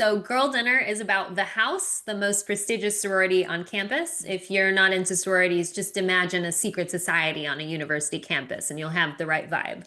So Girl Dinner is about the house, the most prestigious sorority on campus. If you're not into sororities, just imagine a secret society on a university campus and you'll have the right vibe.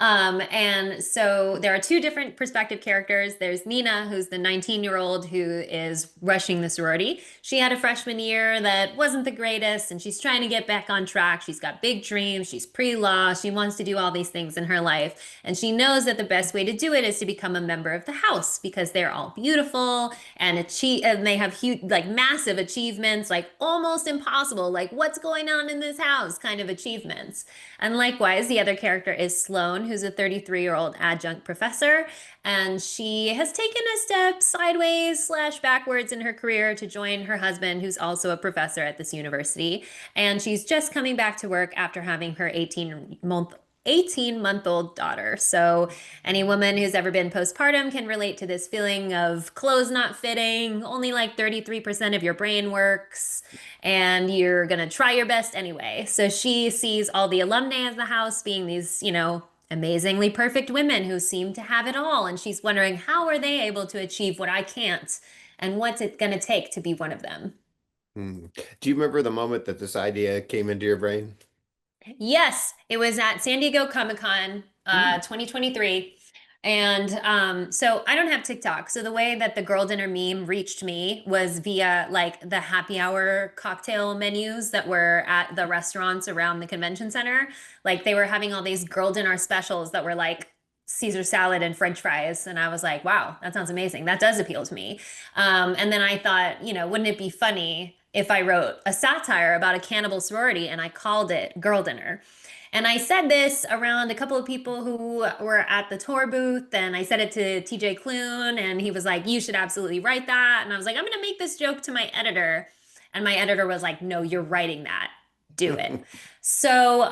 And so there are two different perspective characters. There's Nina, who's the 19-year-old who is rushing the sorority. She had a freshman year that wasn't the greatest, and she's trying to get back on track. She's got big dreams. She's pre-law. She wants to do all these things in her life. And she knows that the best way to do it is to become a member of the house because they're all beautiful and they have huge, like massive achievements, like almost impossible, like what's going on in this house kind of achievements. And likewise, the other character is Sloane, who's a 33-year-old adjunct professor, and she has taken a step sideways slash backwards in her career to join her husband, who's also a professor at this university. And she's just coming back to work after having her 18-month-old daughter. So any woman who's ever been postpartum can relate to this feeling of clothes not fitting, only like 33% of your brain works, and you're going to try your best anyway. So she sees all the alumni of the house being these, amazingly perfect women who seem to have it all. And she's wondering, how are they able to achieve what I can't? And what's it going to take to be one of them? Hmm. Do you remember the moment that this idea came into your brain? Yes, it was at San Diego Comic-Con Hmm. 2023. And so I don't have TikTok. So the way that the girl dinner meme reached me was via like the happy hour cocktail menus that were at the restaurants around the convention center. Like they were having all these girl dinner specials that were like Caesar salad and French fries. And I was like, wow, that sounds amazing. That does appeal to me. And then I thought, wouldn't it be funny if I wrote a satire about a cannibal sorority and I called it Girl Dinner? And I said this around a couple of people who were at the tour booth, and I said it to TJ Klune, and he was like, "You should absolutely write that." And I was like, "I'm going to make this joke to my editor." And my editor was like, "No, you're writing that. Do it." So,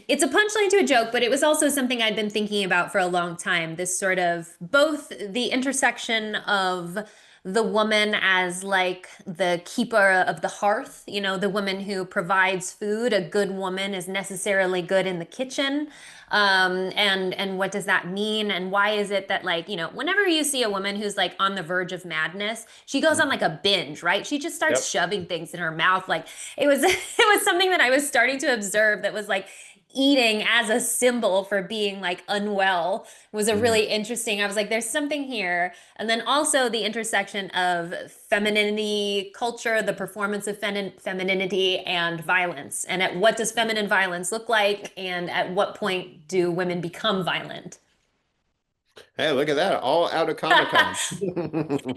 it's a punchline to a joke, but it was also something I'd been thinking about for a long time. This sort of both the intersection of the woman as like the keeper of the hearth, the woman who provides food. A good woman is necessarily good in the kitchen. And what does that mean? And why is it that like, whenever you see a woman who's like on the verge of madness, she goes on like a binge, right? She just starts Yep. shoving things in her mouth. Like it was it was something that I was starting to observe that was like eating as a symbol for being like unwell was a Mhm. really interesting. I was like, there's something here. And then also the intersection of femininity culture, the performance of femininity and violence. And at what does feminine violence look like? And at what point do women become violent? Hey, look at that. All out of Comic-Con.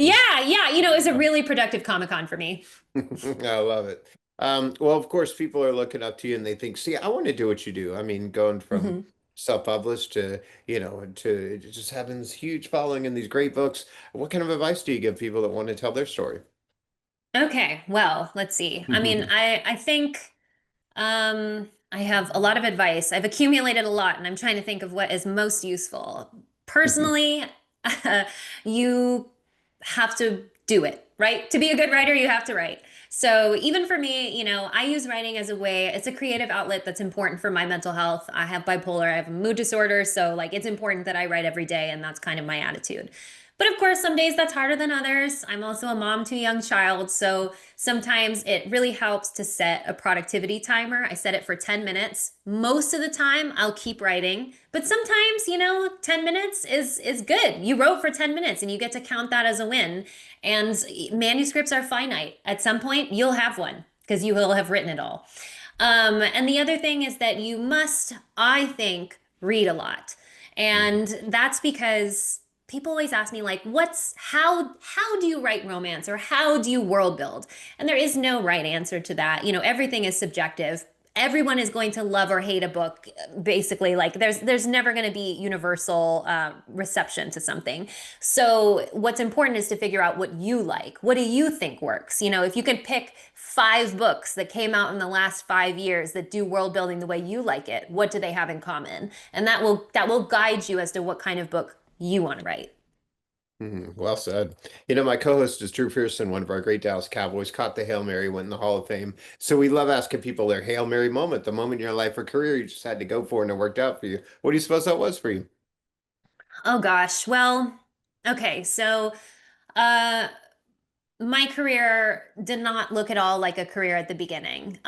Yeah, yeah. It's a really productive Comic-Con for me. I love it. Well, of course, people are looking up to you and they think, see, I want to do what you do. I mean, going from Mhm. self-published to, to just having this huge following and these great books. What kind of advice do you give people that want to tell their story? Okay, well, let's see. I mean, I think I have a lot of advice. I've accumulated a lot, and I'm trying to think of what is most useful. Personally, you have to do it, right? To be a good writer, you have to write. So even for me, I use writing as a way, it's a creative outlet that's important for my mental health. I have bipolar, I have a mood disorder, so like it's important that I write every day, and that's kind of my attitude. But of course, some days that's harder than others. I'm also a mom to a young child, so sometimes it really helps to set a productivity timer. I set it for 10 minutes. Most of the time, I'll keep writing, but sometimes, 10 minutes is good. You wrote for 10 minutes and you get to count that as a win. And manuscripts are finite. At some point, you'll have one because you will have written it all. And the other thing is that you must, I think, read a lot. And that's because people always ask me like how do you write romance or how do you world build? And there is no right answer to that. Everything is subjective. Everyone is going to love or hate a book basically. Like there's never going to be universal reception to something. So what's important is to figure out what you like. What do you think works? If you can pick 5 books that came out in the last 5 years that do world building the way you like it, what do they have in common? And that will guide you as to what kind of book you want to write. Well said. My co-host is Drew Pearson, one of our great Dallas Cowboys, caught the Hail Mary, went in the Hall of Fame. So we love asking people their Hail Mary moment, the moment in your life or career you just had to go for and it worked out for you. What do you suppose that was for you? Oh gosh. Well, okay. So, uh, my career did not look at all like a career at the beginning.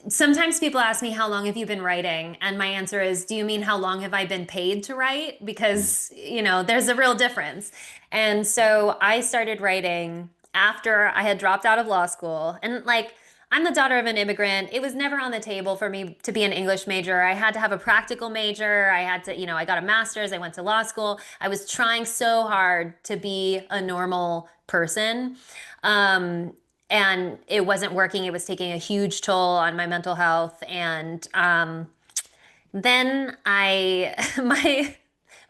Sometimes people ask me, how long have you been writing? And my answer is, do you mean how long have I been paid to write? Because, there's a real difference. And so I started writing after I had dropped out of law school. And like, I'm the daughter of an immigrant. It was never on the table for me to be an English major. I had to have a practical major. I had to, I got a master's. I went to law school. I was trying so hard to be a normal person. Um, and it wasn't working. It was taking a huge toll on my mental health. And then I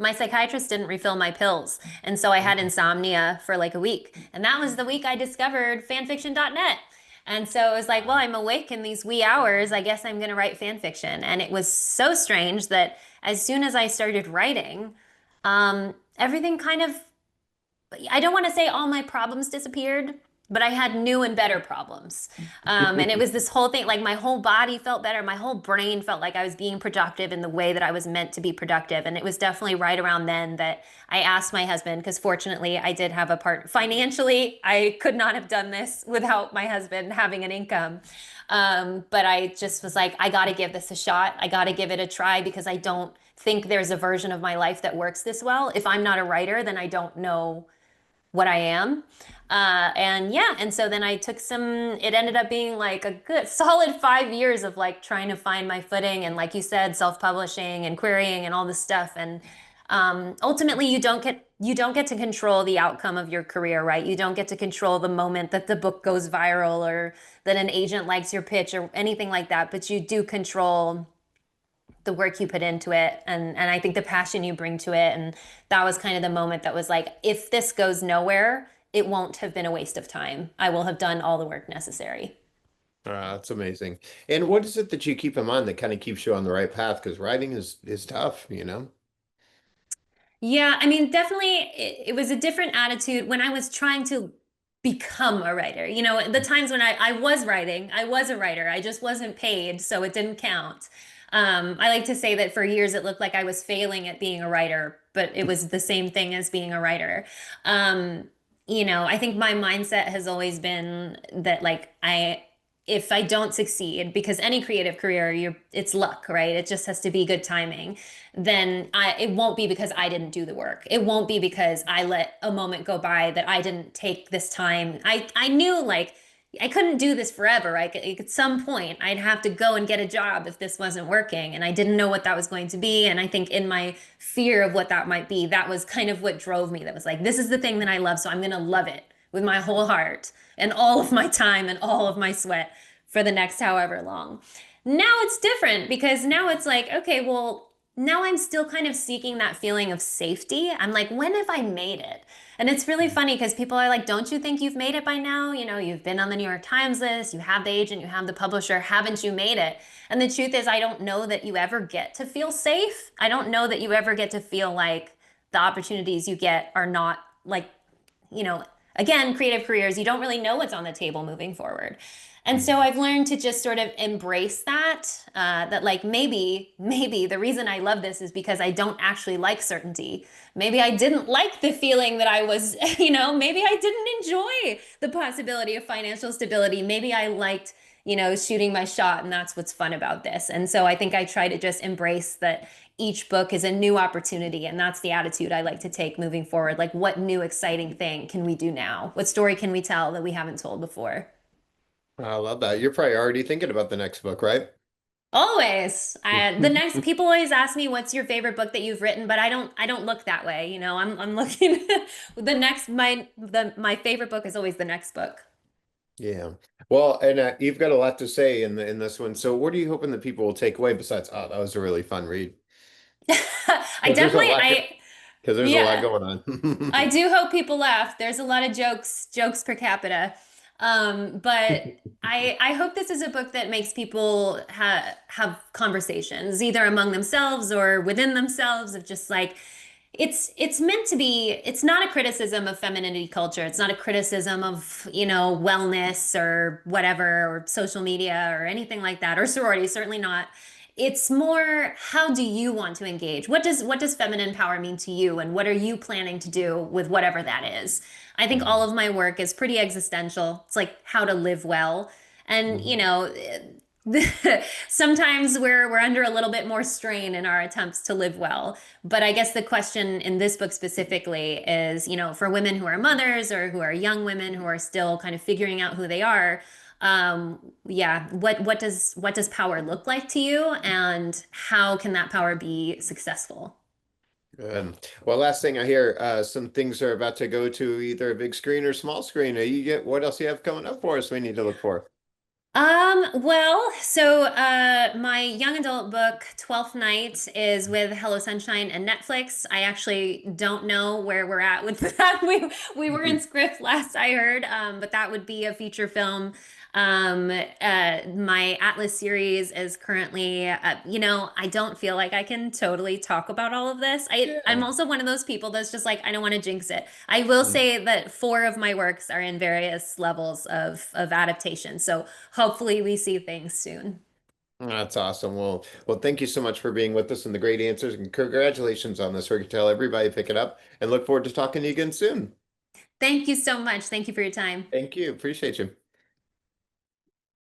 my psychiatrist didn't refill my pills. And so I had insomnia for like a week. And that was the week I discovered fanfiction.net. And so it was like, well, I'm awake in these wee hours. I guess I'm going to write fan fiction. And it was so strange that as soon as I started writing, everything kind of, I don't want to say all my problems disappeared, but I had new and better problems. And it was this whole thing, like my whole body felt better. My whole brain felt like I was being productive in the way that I was meant to be productive. And it was definitely right around then that I asked my husband, because fortunately I did have a part financially, I could not have done this without my husband having an income. But I just was like, I got to give this a shot. I got to give it a try because I don't think there's a version of my life that works this well. If I'm not a writer, then I don't know what I am. And yeah, and so then I took it ended up being like a good solid 5 years of like trying to find my footing and like you said, self-publishing and querying and all this stuff. And ultimately you don't get to control the outcome of your career, right? You don't get to control the moment that the book goes viral or that an agent likes your pitch or anything like that, but you do control the work you put into it and I think the passion you bring to it. And that was kind of the moment that was like, if this goes nowhere, it won't have been a waste of time. I will have done all the work necessary. That's amazing. And what is it that you keep in mind that kind of keeps you on the right path? Because writing is tough, you know? Yeah, I mean, definitely it was a different attitude when I was trying to become a writer. The times when I was writing, I was a writer. I just wasn't paid, so it didn't count. I like to say that for years it looked like I was failing at being a writer, but it was the same thing as being a writer. Um, I think my mindset has always been that like if I don't succeed, because any creative career, it's luck, right? It just has to be good timing. Then it won't be because I didn't do the work. It won't be because I let a moment go by that I didn't take this time. I knew like I couldn't do this forever. At some point I'd have to go and get a job if this wasn't working, and I didn't know what that was going to be. And I think in my fear of what that might be, that was kind of what drove me. That was like, this is the thing that I love, so I'm going to love it with my whole heart and all of my time and all of my sweat for the next however long. Now it's different because now it's like, okay, well, now I'm still kind of seeking that feeling of safety. I'm like, when have I made it? And it's really funny because people are like, don't you think you've made it by now? You've been on the New York Times list, you have the agent, you have the publisher. Haven't you made it? And the truth is, I don't know that you ever get to feel safe. I don't know that you ever get to feel like the opportunities you get are not like, you know, again, creative careers, you don't really know what's on the table moving forward. And so I've learned to just sort of embrace that, that like maybe the reason I love this is because I don't actually like certainty. Maybe I didn't like the feeling that I was, maybe I didn't enjoy the possibility of financial stability. Maybe I liked, shooting my shot, and that's what's fun about this. And so I think I try to just embrace that each book is a new opportunity, and that's the attitude I like to take moving forward. Like, what new exciting thing can we do now? What story can we tell that we haven't told before? I love that. You're probably already thinking about the next book, right? Always. The next people always ask me what's your favorite book that you've written, but I don't look that way. I'm looking the next my favorite book is always the next book. Yeah. Well, and you've got a lot to say in this one. So, what are you hoping that people will take away besides, oh, that was a really fun read? I Because there's a definitely lot. I Because there's a lot yeah. going I on. do hope people laugh. There's a lot of jokes per capita. But I hope this is a book that makes people have conversations, either among themselves or within themselves, of just like it's meant to be, it's not a criticism of femininity culture. It's not a criticism of, wellness or whatever, or social media or anything like that, or sorority, certainly not. It's more, how do you want to engage? What does feminine power mean to you, and what are you planning to do with whatever that is? I think all Mhm. of my work is pretty existential. It's like how to live well. And, Mhm. sometimes we're under a little bit more strain in our attempts to live well. But I guess the question in this book specifically is, for women who are mothers or who are young women who are still kind of figuring out who they are, yeah, what does power look like to you, and how can that power be successful? Well, last thing I hear, some things are about to go to either a big screen or small screen. You get what else you have coming up for us we need to look for? My young adult book, 12th Night, is with Hello Sunshine and Netflix. I actually don't know where we're at with that. We were in script last I heard, but that would be a feature film. My Atlas series is currently, I don't feel like I can totally talk about all of this. I'm Yeah. also one of those people that's just like, I don't want to jinx it. I will say that four of my works are in various levels of adaptation. So hopefully we see things soon. That's awesome. Well, thank you so much for being with us and the great answers, and congratulations on this. We can tell everybody to pick it up and look forward to talking to you again soon. Thank you so much. Thank you for your time. Thank you. Appreciate you.